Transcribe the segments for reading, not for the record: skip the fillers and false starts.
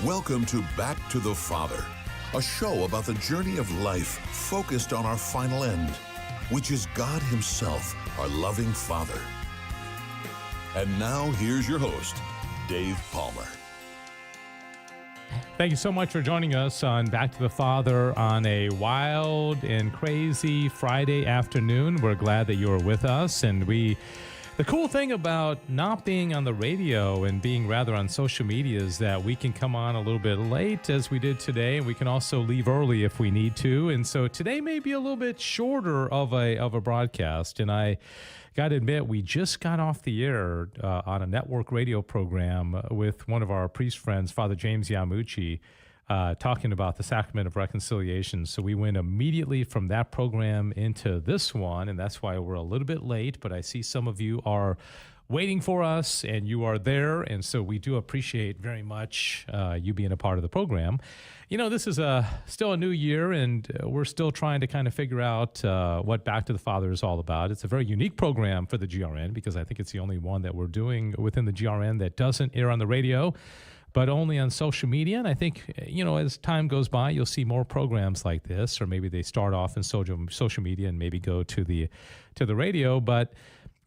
Welcome to Back to the Father, a show about the journey of life focused on our final end, which is God Himself, our loving Father. And now, here's your host, Dave Palmer. Thank you so much for joining us on Back to the Father on a wild and crazy Friday afternoon. We're glad that you are with us, and the cool thing about not being on the radio and being rather on social media is that we can come on a little bit late as we did today, and we can also leave early if we need to. And so today may be a little bit shorter of a broadcast. And I got to admit, we just got off the air on a network radio program with one of our priest friends, Father James Yamuchi, talking about the Sacrament of Reconciliation. So we went immediately from that program into this one, and that's why we're a little bit late. But I see some of you are waiting for us, and you are there, and so we do appreciate very much you being a part of the program. You know, this is still a new year, and we're still trying to kind of figure out what Back to the Father is all about. It's a very unique program for the GRN, because I think it's the only one that we're doing within the GRN that doesn't air on the radio, but only on social media. And I think, you know, as time goes by, you'll see more programs like this, or maybe they start off in social media and maybe go to the radio. But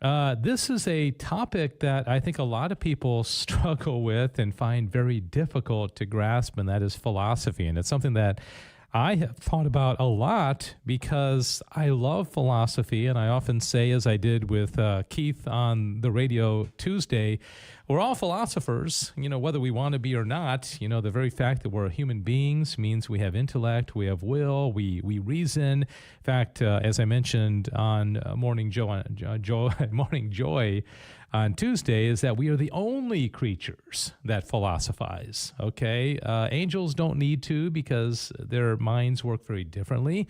this is a topic that I think a lot of people struggle with and find very difficult to grasp, and that is philosophy. And it's something that I have thought about a lot because I love philosophy, and I often say, as I did with Keith on the radio Tuesday, we're all philosophers, you know, whether we want to be or not. You know, the very fact that we're human beings means we have intellect, we have will, we reason. In fact, as I mentioned on Morning Joy on Tuesday, is that we are the only creatures that philosophize, okay? Angels don't need to because their minds work very differently.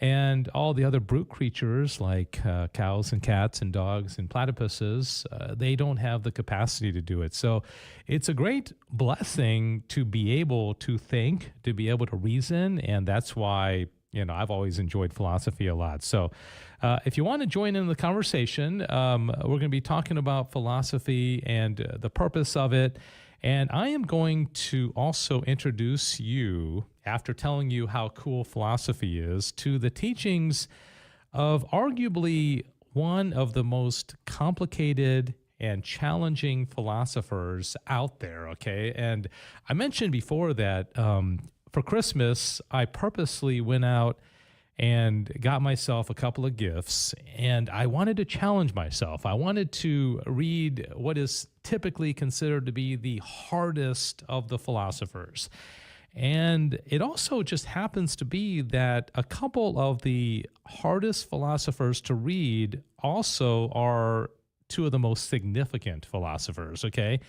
And all the other brute creatures like cows and cats and dogs and platypuses, they don't have the capacity to do it. So it's a great blessing to be able to think, to be able to reason, and that's why, you know, I've always enjoyed philosophy a lot. So if you want to join in the conversation, we're going to be talking about philosophy and the purpose of it. And I am going to also introduce you, after telling you how cool philosophy is, to the teachings of arguably one of the most complicated and challenging philosophers out there, okay? And I mentioned before that for Christmas, I purposely went out and got myself a couple of gifts, and I wanted to challenge myself. I wanted to read what is typically considered to be the hardest of the philosophers. And it also just happens to be that a couple of the hardest philosophers to read also are two of the most significant philosophers, okay?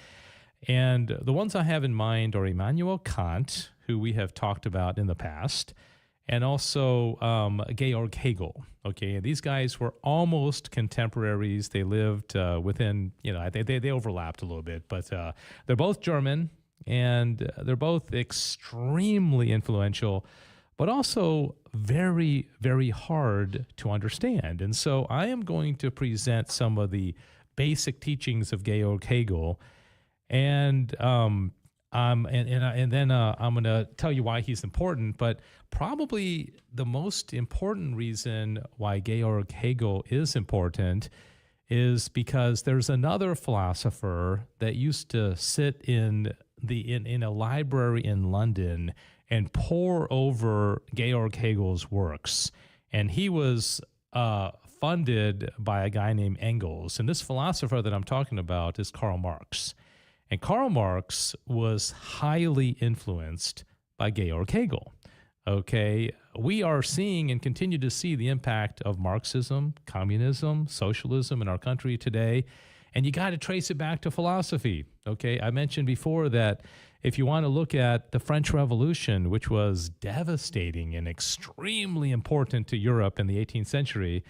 And the ones I have in mind are Immanuel Kant, who we have talked about in the past, and also Georg Hegel, okay? And these guys were almost contemporaries. They lived within, you know, they overlapped a little bit, but they're both German, and they're both extremely influential, but also very, very hard to understand. And so I am going to present some of the basic teachings of Georg Hegel, and then I'm going to tell you why he's important. But probably the most important reason why Georg Hegel is important is because there's another philosopher that used to sit in a library in London and pore over Georg Hegel's works. And he was funded by a guy named Engels. And this philosopher that I'm talking about is Karl Marx. And Karl Marx was highly influenced by Georg Hegel. Okay, we are seeing and continue to see the impact of Marxism, communism, socialism in our country today. And you got to trace it back to philosophy. Okay, I mentioned before that if you want to look at the French Revolution, which was devastating and extremely important to Europe in the 18th century,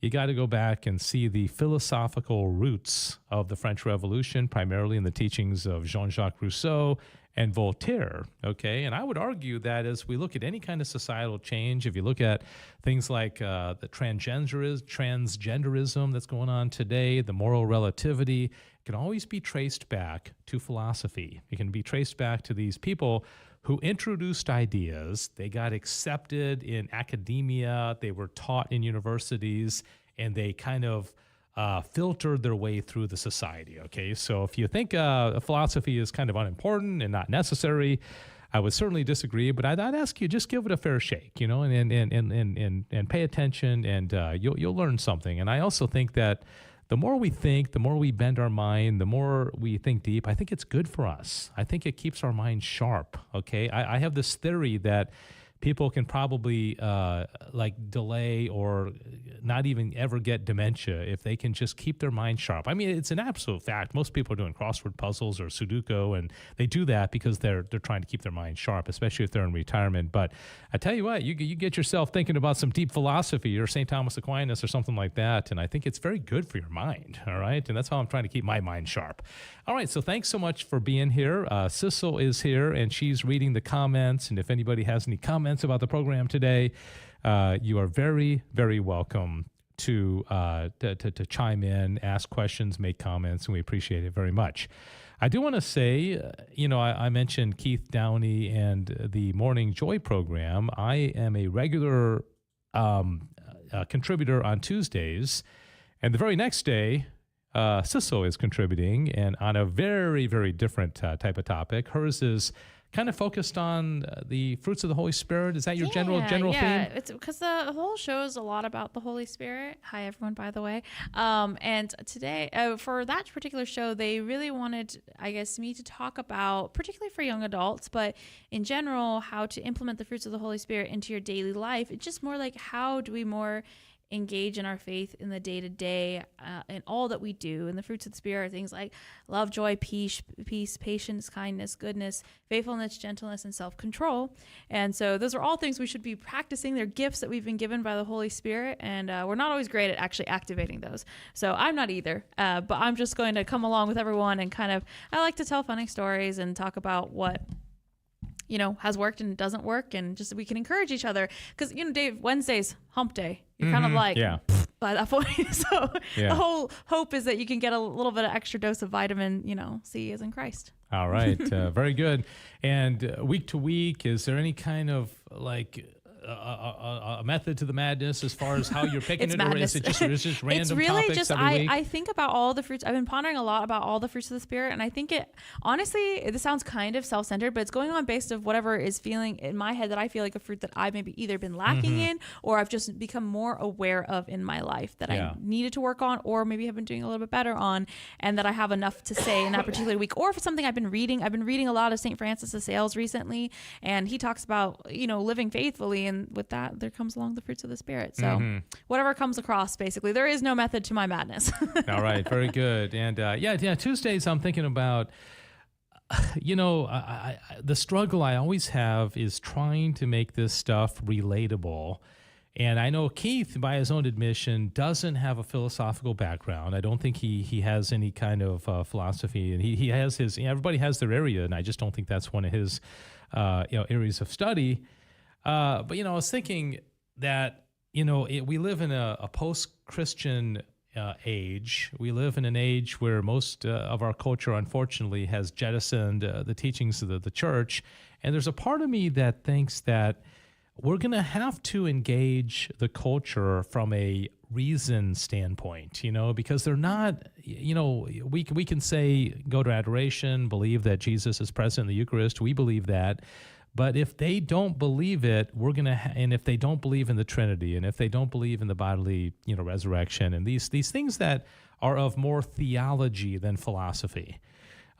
you got to go back and see the philosophical roots of the French Revolution, primarily in the teachings of Jean-Jacques Rousseau and Voltaire, okay? And I would argue that as we look at any kind of societal change, if you look at things like the transgenderism that's going on today, the moral relativity, can always be traced back to philosophy. It can be traced back to these people who introduced ideas. They got accepted in academia, they were taught in universities, and they kind of filtered their way through the society. Okay, so if you think philosophy is kind of unimportant and not necessary, I would certainly disagree. But I'd ask you, just give it a fair shake, you know, and pay attention, and you'll learn something. And I also think that the more we think, the more we bend our mind, the more we think deep, I think it's good for us. I think it keeps our mind sharp. Okay, I have this theory that people can probably delay or not even ever get dementia if they can just keep their mind sharp. I mean, it's an absolute fact. Most people are doing crossword puzzles or Sudoku, and they do that because they're trying to keep their mind sharp, especially if they're in retirement. But I tell you what, you get yourself thinking about some deep philosophy or St. Thomas Aquinas or something like that, and I think it's very good for your mind, all right? And that's how I'm trying to keep my mind sharp. All right, so thanks so much for being here. Sissel is here, and she's reading the comments, and if anybody has any comments about the program today, you are very, very welcome to chime in, ask questions, make comments, and we appreciate it very much. I do want to say, I mentioned Keith Downey and the Morning Joy program. I am a regular contributor on Tuesdays, and the very next day, Sissel is contributing, and on a very, very different type of topic. Hers is kind of focused on the fruits of the Holy Spirit. Is that your general theme? Yeah, it's because the whole show is a lot about the Holy Spirit. Hi, everyone, by the way. And today, for that particular show, they really wanted, I guess, me to talk about, particularly for young adults, but in general, how to implement the fruits of the Holy Spirit into your daily life. It's just more like, how do we more engage in our faith in the day-to-day and all that we do. And the fruits of the Spirit are things like love, joy, peace, patience, kindness, goodness, faithfulness, gentleness, and self-control. And so those are all things we should be practicing. They're gifts that we've been given by the Holy Spirit, and we're not always great at actually activating those. So I'm not either, but I'm just going to come along with everyone and I like to tell funny stories and talk about what has worked and doesn't work, and just we can encourage each other. Because, Dave, Wednesday's hump day. You're kind of like, by that point. So the whole hope is that you can get a little bit of extra dose of vitamin, C as in Christ. All right. Very good. And week to week, is there any kind of a method to the madness as far as how you're picking it, madness. Or is it just random it's really topics just every week? I think about all the fruits. I've been pondering a lot about all the fruits of the Spirit, and I think this sounds kind of self-centered, but it's going on based of whatever is feeling in my head that I feel like a fruit that I've maybe either been lacking in, or I've just become more aware of in my life that I needed to work on, or maybe have been doing a little bit better on, and that I have enough to say in that particular week. Or for something I've been reading a lot of St. Francis of Sales recently, and he talks about living faithfully, and with that there comes along the fruits of the Spirit. So whatever comes across, basically, there is no method to my madness. All right, very good. And Tuesdays I'm thinking about, the struggle I always have is trying to make this stuff relatable. And I know Keith, by his own admission, doesn't have a philosophical background. I don't think he has any kind of philosophy, and he has his. Everybody has their area, and I just don't think that's one of his areas of study. But I was thinking that we live in a post-Christian age. We live in an age where most of our culture, unfortunately, has jettisoned the teachings of the church, and there's a part of me that thinks that we're going to have to engage the culture from a reason standpoint, because they're not, we can say, go to adoration, believe that Jesus is present in the Eucharist. We believe that. But if they don't believe it, and if they don't believe in the Trinity, and if they don't believe in the bodily, resurrection, and these things that are of more theology than philosophy,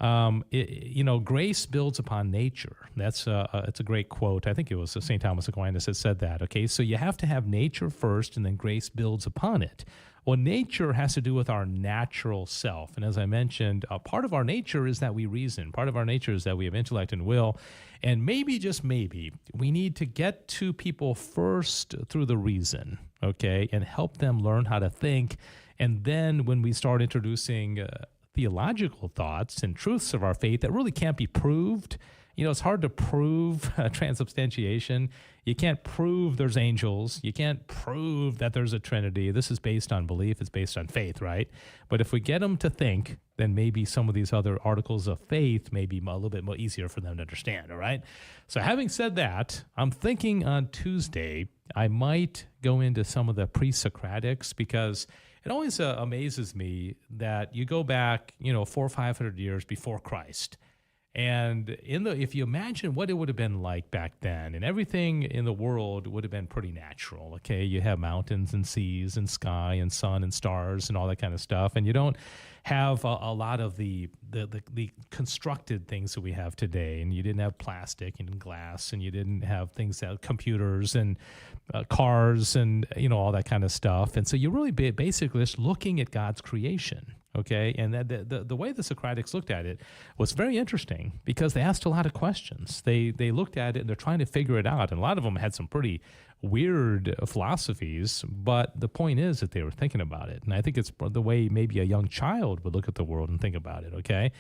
grace builds upon nature. It's a great quote. I think it was St. Thomas Aquinas that said that. Okay, so you have to have nature first, and then grace builds upon it. Well, nature has to do with our natural self. And as I mentioned, part of our nature is that we reason. Part of our nature is that we have intellect and will. And maybe, just maybe, we need to get to people first through the reason, okay, and help them learn how to think. And then when we start introducing theological thoughts and truths of our faith that really can't be proved, it's hard to prove transubstantiation. You can't prove there's angels. You can't prove that there's a Trinity. This is based on belief. It's based on faith, right? But if we get them to think then maybe some of these other articles of faith may be a little bit more easier for them to understand, all right? So having said that, I'm thinking on Tuesday I might go into some of the pre-Socratics, because it always amazes me that you go back, 400 or 500 years before Christ, and if you imagine what it would have been like back then, and everything in the world would have been pretty natural, okay? You have mountains and seas and sky and sun and stars and all that kind of stuff, and you don't have a lot of the constructed things that we have today, and you didn't have plastic and glass, and you didn't have things that computers and cars and all that kind of stuff, and so you're really basically just looking at God's creation. Okay, and the way the Socratics looked at it was very interesting, because they asked a lot of questions. They looked at it and they're trying to figure it out, and a lot of them had some pretty weird philosophies, but the point is that they were thinking about it, and I think it's the way maybe a young child would look at the world and think about it. Okay,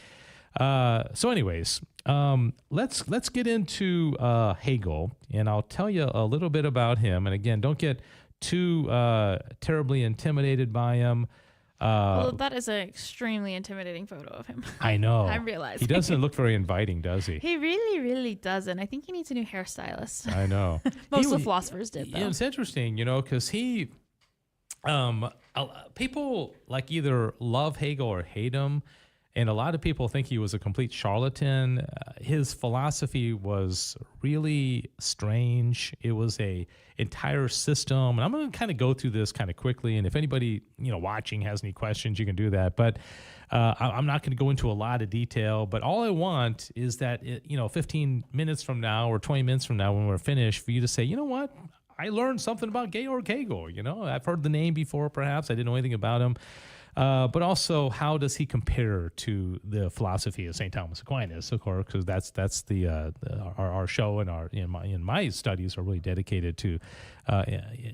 so anyways, let's get into Hegel, and I'll tell you a little bit about him. And again, don't get too terribly intimidated by him. Well, that is an extremely intimidating photo of him. I know. I realize. He doesn't look very inviting, does he? He really, really doesn't. I think he needs a new hairstylist. I know. Most of the philosophers did, though. Yeah, it's interesting, because he, people like either love Hegel or hate him, and a lot of people think he was a complete charlatan. His philosophy was really strange. It was a entire system. And I'm going to kind of go through this kind of quickly. And if anybody, watching has any questions, you can do that. But I'm not going to go into a lot of detail. But all I want is that, 15 minutes from now or 20 minutes from now when we're finished, for you to say, you know what? I learned something about Georg Hegel. I've heard the name before, perhaps. I didn't know anything about him. But also, how does he compare to the philosophy of St. Thomas Aquinas? Of course, because that's our show, and in my studies are really dedicated to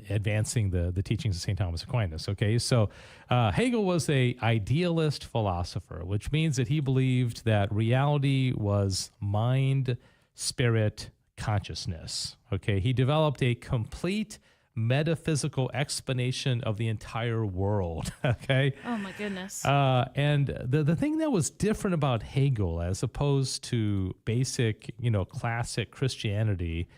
advancing the teachings of St. Thomas Aquinas. Okay, so Hegel was a idealist philosopher, which means that he believed that reality was mind, spirit, consciousness. Okay, he developed a complete metaphysical explanation of the entire world. Okay. Oh my goodness. And the thing that was different about Hegel, as opposed to basic, classic Christianity,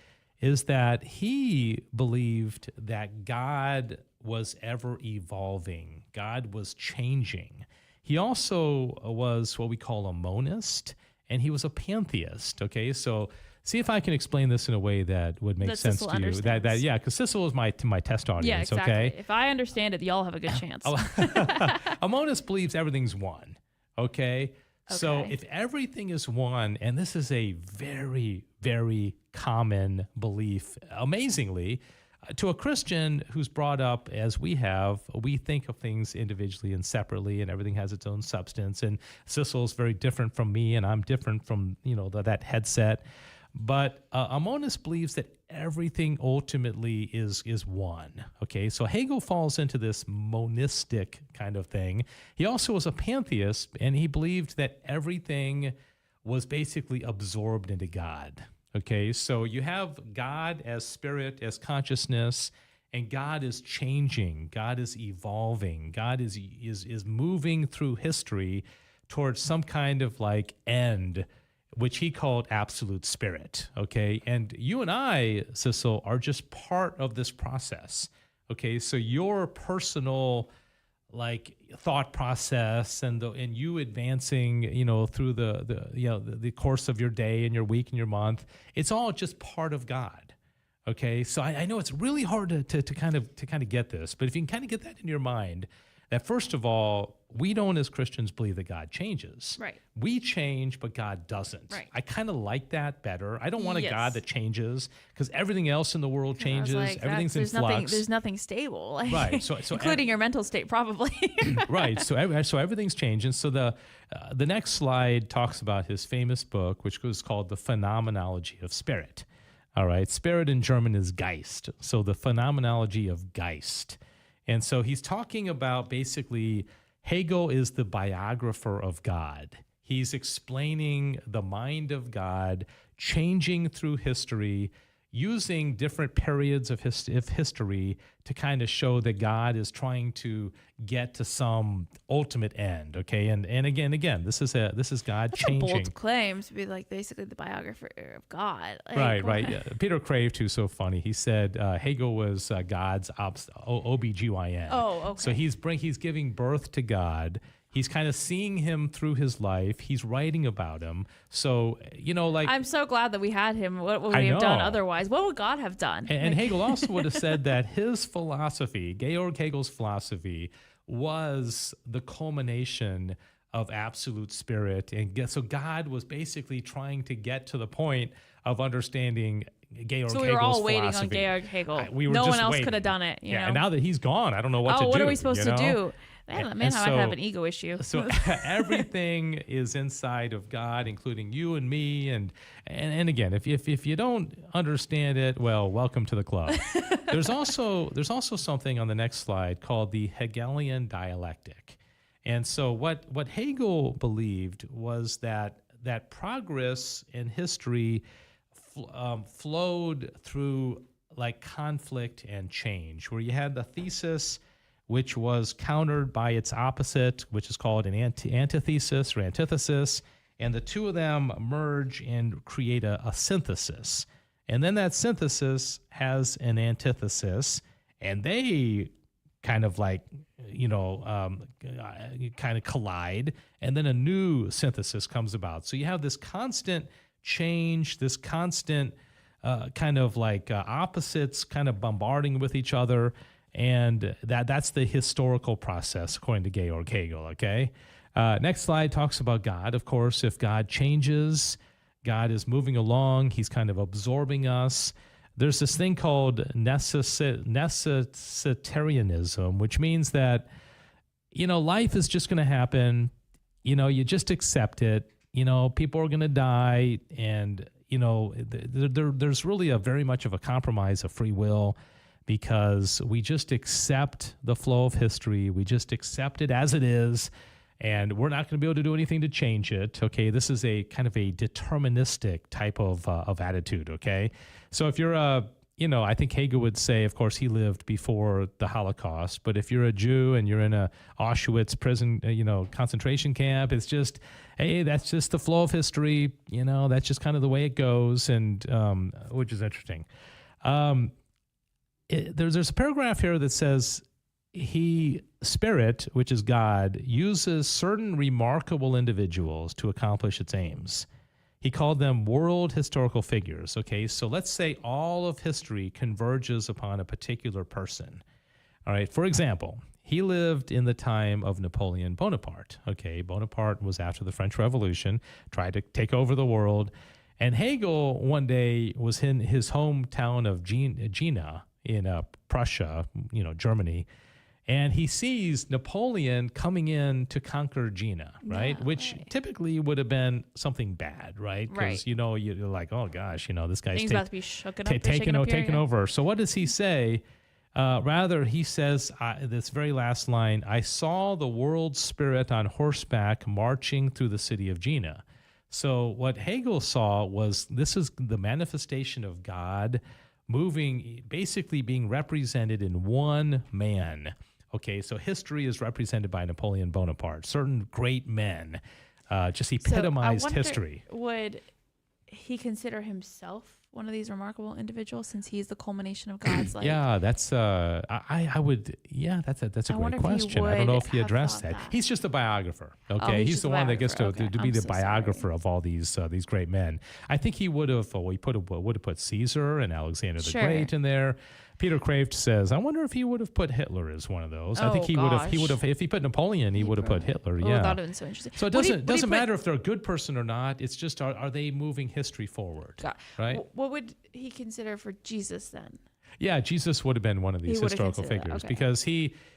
is that he believed that God was ever evolving. God was changing. He also was what we call a monist, and he was a pantheist. Okay, so see if I can explain this in a way that would make sense to you. Because Cecil is my test audience. Yeah, exactly. Okay. If I understand it, y'all have a good chance. A monist believes everything's one. Okay. So if everything is one, and this is a very, very common belief, amazingly, to a Christian who's brought up as we have, we think of things individually and separately, and everything has its own substance. And Cecil's very different from me, and I'm different from that headset. But a monist believes that everything ultimately is one. Okay, so Hegel falls into this monistic kind of thing. He also was a pantheist, and he believed that everything was basically absorbed into God. Okay, so you have God as spirit, as consciousness, and God is changing. God is evolving. God is moving through history towards some kind of like end, which he called absolute spirit, okay? And you and I, Cecil, are just part of this process, okay? So your personal, thought process and you advancing, through the course of your day and your week and your month, it's all just part of God, okay? So I know it's really hard to kind of get this, but if you can kind of get that in your mind, that first of all, we don't as Christians believe that God changes. Right. We change, but God doesn't. Right. I kind of like that better. I don't want a God that changes, because everything else in the world changes. Everything's in flux. There's nothing stable. Right. So including your mental state, probably. Right. So everything's changing. So the next slide talks about his famous book, which was called The Phenomenology of Spirit. All right. Spirit in German is Geist. So the phenomenology of Geist. And so he's talking about basically Hegel is the biographer of God. He's explaining the mind of God changing through history, using different periods of history to kind of show that God is trying to get to some ultimate end. Okay, and again, this is God That's changing. a bold claim to be like basically the biographer of God. Like, Right, what? right. Yeah. Peter Craft, who's so funny, he said Hegel was God's OBGYN. Oh, okay. So he's giving birth to God. He's kind of seeing him through his life. He's writing about him. So, like... I'm so glad that we had him. What would I we have done know. otherwise? What would God have done? And Hegel also would have said that his philosophy, Georg Hegel's philosophy, was the culmination of absolute spirit. And so God was basically trying to get to the point of understanding Georg Hegel's philosophy. So we were all waiting on Georg Hegel. We were no just one else waiting. could have done it. You know? And now that he's gone, I don't know what to do. What are we supposed to do? Man, And I so- might have an ego issue. So everything is inside of God, including you and me. And again, if you don't understand it, well, welcome to the club. There's also something on the next slide called the Hegelian dialectic. And so what Hegel believed was that progress in history flowed through like conflict and change, where you had the thesis which was countered by its opposite, which is called an antithesis or antithesis, and the two of them merge and create a synthesis. And then that synthesis has an antithesis, and they kind of like, kind of collide, and then a new synthesis comes about. So you have this constant change, this constant kind of like opposites kind of bombarding with each other. And that's the historical process, according to Georg Hegel, okay? Next slide talks about God. Of course, if God changes, God is moving along. He's kind of absorbing us. There's this thing called necessitarianism, which means that, life is just going to happen. You just accept it. People are going to die. And, there's really very much of a compromise of free will, because we just accept the flow of history. We just accept it as it is, and we're not going to be able to do anything to change it. Okay, this is a kind of a deterministic type of attitude. Okay, so if you're I think Hegel would say, of course, he lived before the Holocaust. But if you're a Jew and you're in a Auschwitz prison, concentration camp, it's just, hey, that's just the flow of history. That's just kind of the way it goes, and which is interesting. There's a paragraph here that says Spirit, which is God, uses certain remarkable individuals to accomplish its aims. He called them world historical figures. Okay, so let's say all of history converges upon a particular person. All right, for example, he lived in the time of Napoleon Bonaparte. Okay, Bonaparte was after the French Revolution, tried to take over the world. And Hegel one day was in his hometown of Jena in Prussia, Germany, and he sees Napoleon coming in to conquer Jena, right? Yeah, Which right. typically would have been something bad, right? Because, Right. You're like, oh gosh, this guy's Things about to be shooken up, taken here, yeah. over. So what does he say? Rather, he says this very last line, I saw the world spirit on horseback marching through the city of Jena. So what Hegel saw was this is the manifestation of God moving, basically being represented in one man. Okay, so history is represented by Napoleon Bonaparte. Certain great men just epitomized So I wonder, history. Would he consider himself one of these remarkable individuals, since he's the culmination of God's life? Yeah, that's I would. Yeah, that's a I wonder great if he question. I don't know would if he have addressed thought that. that. He's just a biographer. Okay, he's he's just the a one that gets to biographer. be Okay, the I'm so sorry. biographer of all these great men. I think he would have. Would have put Caesar and Alexander the Sure. Great in there. Peter Craft says, I wonder if he would have put Hitler as one of those. I think Oh, he would have. He would gosh. have. If he put Napoleon, he would have put Hitler. Oh, Yeah. that would have been so interesting. So it doesn't matter if they're a good person or not. It's just are they moving history forward? Right? What would he consider for Jesus then? Yeah, Jesus would have been one of these He would have historical considered that, figures okay. because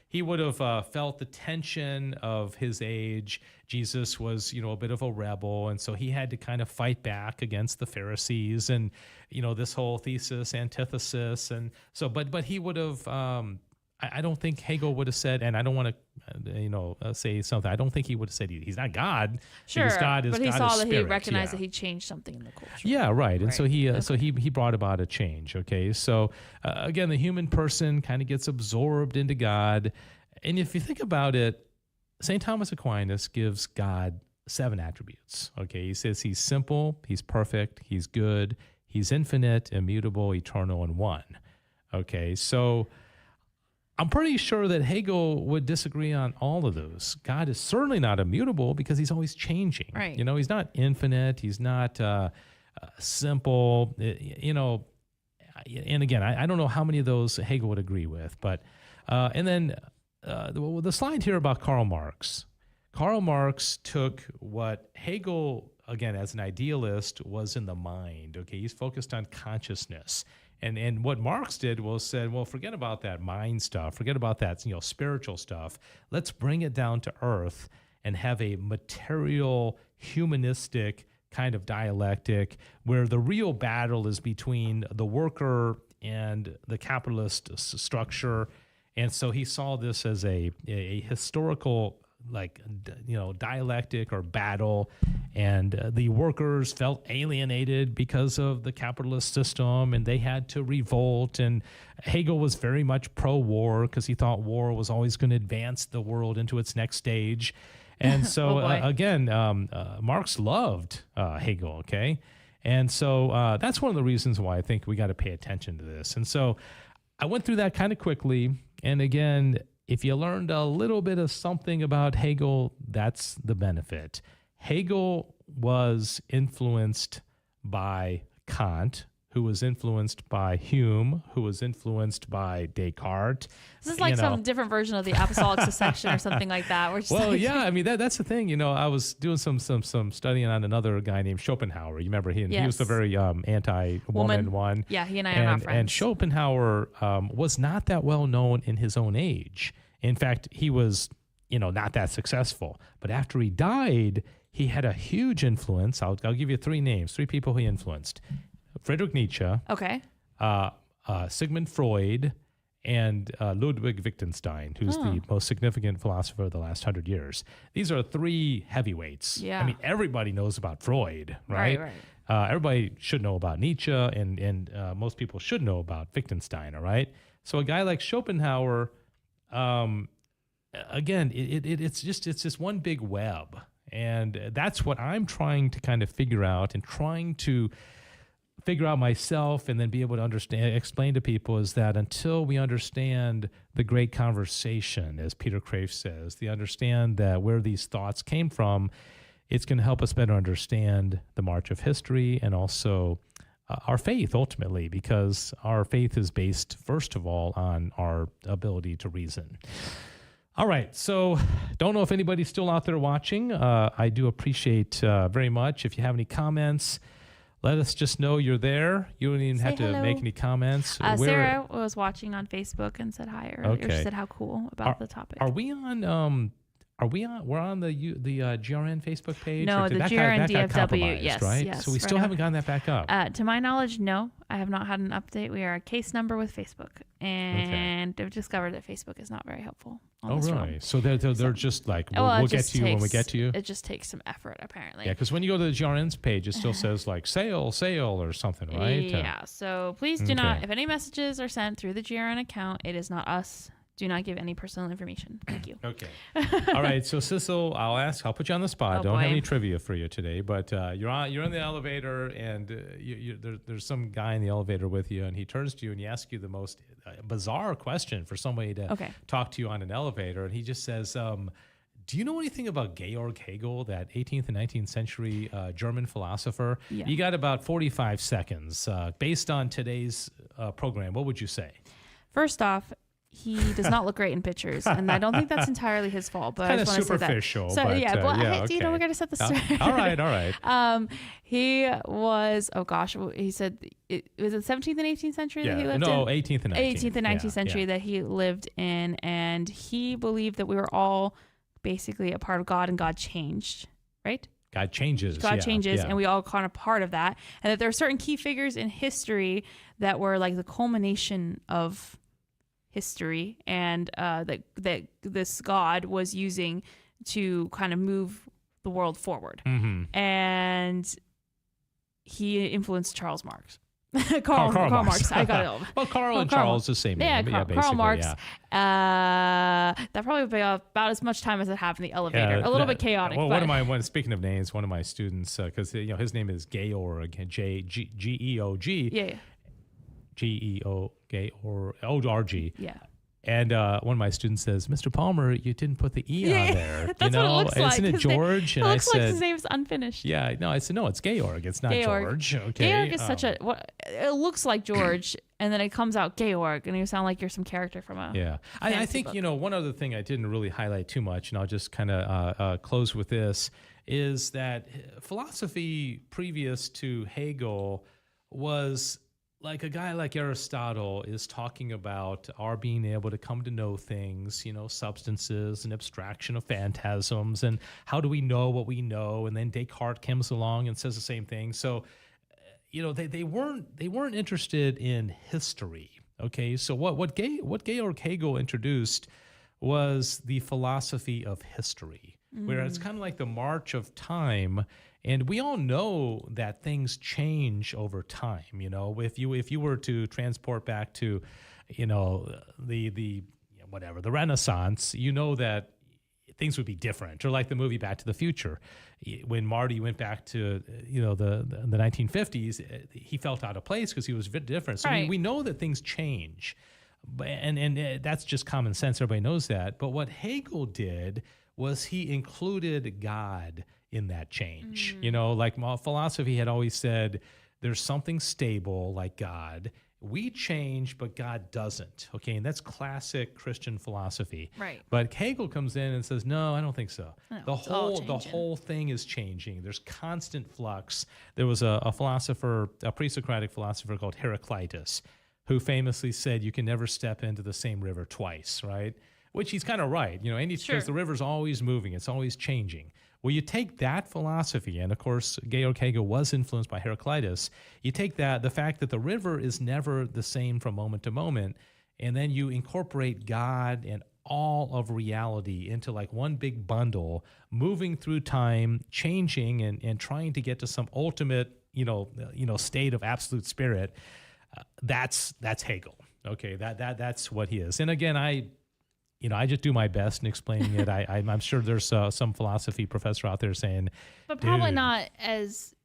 he would have felt the tension of his age. Jesus was, a bit of a rebel, and so he had to kind of fight back against the Pharisees and, this whole thesis, antithesis, and so. But he would have. I don't think Hegel would have said, and I don't want to, say something. I don't think he would have said he's not God. Sure, because God is, but he God saw is that spirit. he recognized Yeah. that he changed something in the culture. Yeah, right. And so Right. he brought about a change. Okay, so again, the human person kind of gets absorbed into God, and if you think about it, St. Thomas Aquinas gives God 7 attributes. Okay, he says he's simple, he's perfect, he's good, he's infinite, immutable, eternal, and one. Okay, so I'm pretty sure that Hegel would disagree on all of those. God is certainly not immutable because he's always changing. Right. He's not infinite. He's not simple. And again, I don't know how many of those Hegel would agree with. But and then the slide here about Karl Marx. Karl Marx took what Hegel, again, as an idealist, was in the mind. Okay, he's focused on consciousness. And what Marx did was said, well, forget about that mind stuff, forget about that spiritual stuff. Let's bring it down to earth and have a material, humanistic kind of dialectic where the real battle is between the worker and the capitalist structure. And so he saw this as a historical dialectic or battle, and the workers felt alienated because of the capitalist system, and they had to revolt. And Hegel was very much pro-war because he thought war was always going to advance the world into its next stage. And so Marx loved Hegel. Okay, and so that's one of the reasons why I think we got to pay attention to this. And so I went through that kind of quickly, and again, if you learned a little bit of something about Hegel, that's the benefit. Hegel was influenced by Kant, who was influenced by Hume, who was influenced by Descartes. This is like some different version of the apostolic succession or something like that. I mean, that's the thing. I was doing some studying on another guy named Schopenhauer. You remember he was the very anti-woman one. Yeah, he and I are not friends. And Schopenhauer was not that well known in his own age. In fact, he was, not that successful. But after he died, he had a huge influence. I'll give you 3 names, 3 people he influenced. Friedrich Nietzsche, okay, Sigmund Freud, and Ludwig Wittgenstein, who's the most significant philosopher of the last 100 years. These are 3 heavyweights. Yeah. I mean, everybody knows about Freud, right? Right. Everybody should know about Nietzsche, and most people should know about Wittgenstein, all right? So a guy like Schopenhauer, again, it's just one big web. And that's what I'm trying to kind of figure out, and trying to figure out myself and then be able to explain to people, is that until we understand the great conversation, as Peter Kreeft says, the understand that where these thoughts came from, it's going to help us better understand the march of history and also our faith ultimately, because our faith is based, first of all, on our ability to reason. All right, so don't know if anybody's still out there watching. I do appreciate very much. If you have any comments, let us just know you're there. You don't even have to make any comments. Sarah was watching on Facebook and said hi earlier. Okay. She said how cool about the topic. Are we on? We're on the GRN Facebook page? No, the GRN DFW. Yes, right? yes. So we still haven't gotten that back up. To my knowledge, no. I have not had an update. We are a case number with Facebook, and I've discovered that Facebook is not very helpful. Oh, really? So they're just like, we'll get to you when we get to you? It just takes some effort, apparently. Yeah, because when you go to the GRN's page, it still says like sale or something, right? Yeah, so please do not, if any messages are sent through the GRN account, it is not us. Do not give any personal information. Thank you. Okay. All right. So Sissel, I'll put you on the spot. Don't have any trivia for you today, but you're in the elevator, and there's some guy in the elevator with you, and he turns to you and he asks you the most bizarre question for somebody to talk to you on an elevator, and he just says, do you know anything about Georg Hegel, that 18th and 19th century German philosopher? Yeah. You got about 45 seconds. Based on today's program, what would you say? First off, he does not look great in pictures, and I don't think that's entirely his fault. But kind I of just want to say that. superficial. So but, we got to set the straight. All right. He was. Oh gosh, he said it was the 17th and 18th century that he lived in. No, 18th and 19th. 18th and 19th century that he lived in, and he believed that we were all basically a part of God, and God changed. Right. God changes. And we all kind of part of that, and that there are certain key figures in history that were like the culmination of history, and that this God was using to kind of move the world forward. And he influenced Charles Marx. Karl Marx. I got it all. Well, Karl and Charles, the same name. Karl Marx. Yeah. That probably would be about as much time as I have in the elevator. A little bit chaotic. Well, but speaking of names, one of my students, because his name is Georg, Geog. Yeah. Georg. Yeah. And one of my students says, "Mr. Palmer, you didn't put the E on there. That's what it looks like. Isn't it George?" It looks like his name's unfinished. "Yeah, no." I said, "No, it's Georg. It's not George." Okay. Georg is such a. It looks like George, and then it comes out Georg, and you sound like you're some character from a. Yeah, I think book. One other thing I didn't really highlight too much, and I'll just kind of close with this, is that philosophy previous to Hegel was. Like a guy like Aristotle is talking about our being able to come to know things, substances and abstraction of phantasms, and how do we know what we know? And then Descartes comes along and says the same thing. So, they weren't interested in history. Okay, so what Georg Hegel introduced was the philosophy of history, where it's kind of like the march of time. And we all know that things change over time. If you were to transport back to, the Renaissance, that things would be different. Or like the movie Back to the Future, when Marty went back to the 1950s, he felt out of place because he was a bit different. So right. we know that things change, and that's just common sense. Everybody knows that. But what Hegel did was he included God in that change. Like philosophy had always said, there's something stable like God. We change, but God doesn't. Okay, and that's classic Christian philosophy. Right. But Hegel comes in and says, no, I don't think so. No, the whole thing is changing. There's constant flux. There was a philosopher, a pre-Socratic philosopher called Heraclitus, who famously said, you can never step into the same river twice, right? Which he's kind of right. Because the river's always moving. It's always changing. Well, you take that philosophy, and of course, Georg Hegel was influenced by Heraclitus. You take the fact that the river is never the same from moment to moment, and then you incorporate God and all of reality into like one big bundle, moving through time, changing, and trying to get to some ultimate, state of absolute spirit. That's Hegel. Okay, that's what he is. And again, I just do my best in explaining it. I'm sure there's some philosophy professor out there saying, but probably not as,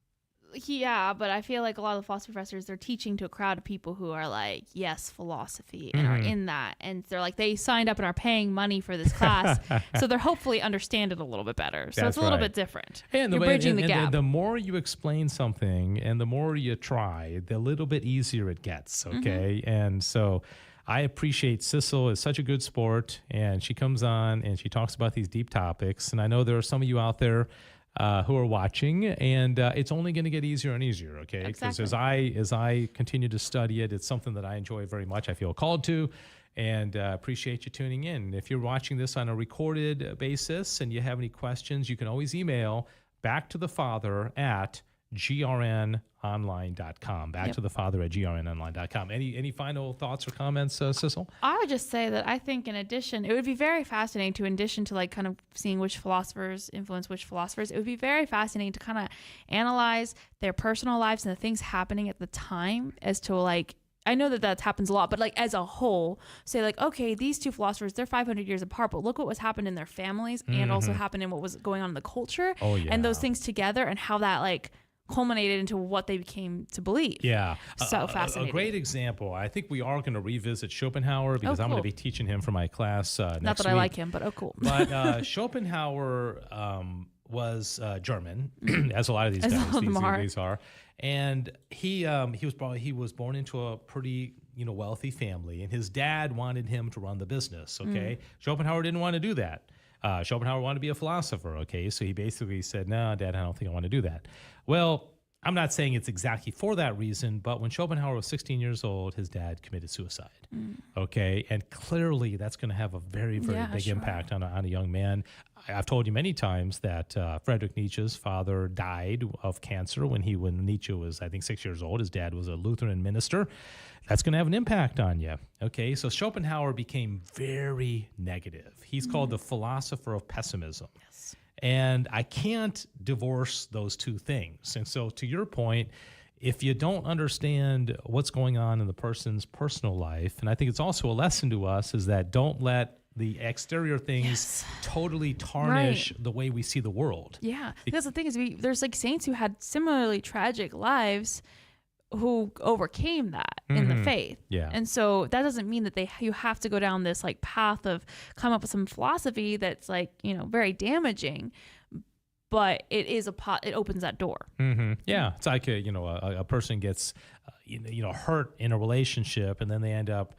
but I feel like a lot of the philosophy professors, they're teaching to a crowd of people who are like, yes, philosophy, and are in that. And they're like, they signed up and are paying money for this class. So they're hopefully understand it a little bit better. So it's a little bit different. And you're bridging the gap. The more you explain something and the more you try, the little bit easier it gets. Okay. And so I appreciate Sissel is such a good sport, and she comes on and she talks about these deep topics. And I know there are some of you out there who are watching, and it's only going to get easier and easier, okay? Because as I continue to study it, it's something that I enjoy very much. I feel called to, and appreciate you tuning in. If you're watching this on a recorded basis and you have any questions, you can always email back to the Father at grnonline.com. Back to the Father at grnonline.com. Any final thoughts or comments, Sissel? I would just say that I think in addition, it would be very fascinating to, in addition to like kind of seeing which philosophers influence which philosophers, it would be very fascinating to kind of analyze their personal lives and the things happening at the time as to like, I know that happens a lot, but like as a whole, say like, okay, these two philosophers, they're 500 years apart, but look what was happened in their families and also happened in what was going on in the culture. Oh, yeah. And those things together and how that like culminated into what they became to believe. Yeah. So fascinating. A great example. I think we are going to revisit Schopenhauer because I'm going to be teaching him for my class next week. Not that I like him, but cool. But Schopenhauer was German, as a lot of these guys these are. And he was born into a pretty wealthy family, and his dad wanted him to run the business. Okay, Schopenhauer didn't want to do that. Schopenhauer wanted to be a philosopher. Okay, so he basically said, "No, Dad, I don't think I want to do that." Well, I'm not saying it's exactly for that reason, but when Schopenhauer was 16 years old, his dad committed suicide. Okay. And clearly that's going to have a very, very big impact on a young man. I've told you many times that Friedrich Nietzsche's father died of cancer when Nietzsche was, I think, 6 years old. His dad was a Lutheran minister. That's going to have an impact on you. Okay. So Schopenhauer became very negative. He's called the philosopher of pessimism. Yes. And I can't divorce those two things. And so to your point, if you don't understand what's going on in the person's personal life, and I think it's also a lesson to us, is that don't let the exterior things totally tarnish the way we see the world. Yeah. Because the thing is, there's like saints who had similarly tragic lives who overcame that in the faith. Yeah. And so that doesn't mean that you have to go down this like path of come up with some philosophy that's like, very damaging, but it opens that door. Yeah. It's like a person gets hurt in a relationship, and then they end up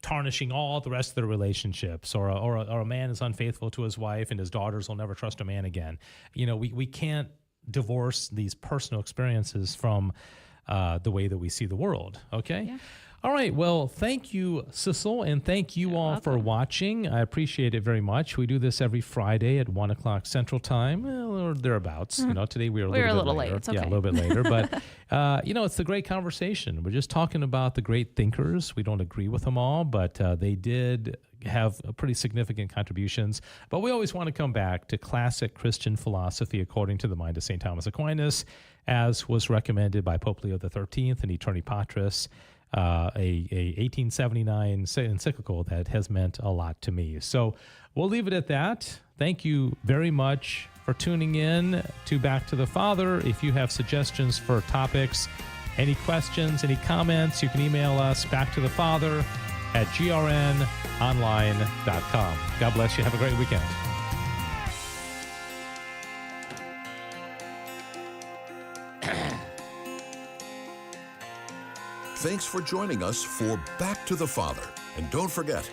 tarnishing all the rest of their relationships, or a man is unfaithful to his wife and his daughters will never trust a man again. We can't divorce these personal experiences from the way that we see the world. Okay. Yeah. All right. Well, thank you, Sissel, and thank you all for watching. I appreciate it very much. We do this every Friday at 1 o'clock Central Time, or thereabouts. Today we were a little bit later. It's okay. Yeah, a little bit later. But, it's a great conversation. We're just talking about the great thinkers. We don't agree with them all, but they did have pretty significant contributions. But we always want to come back to classic Christian philosophy according to the mind of St. Thomas Aquinas, as was recommended by Pope Leo XIII in Aeterni Patris, a 1879 encyclical that has meant a lot to me. So we'll leave it at that. Thank you very much for tuning in to Back to the Father. If you have suggestions for topics, any questions, any comments, you can email us backtothefather@grnonline.com. God bless you. Have a great weekend. Thanks for joining us for Back to the Father. And don't forget,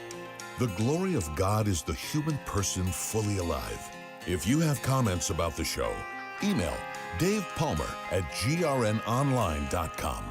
the glory of God is the human person fully alive. If you have comments about the show, email Dave Palmer at grnonline.com.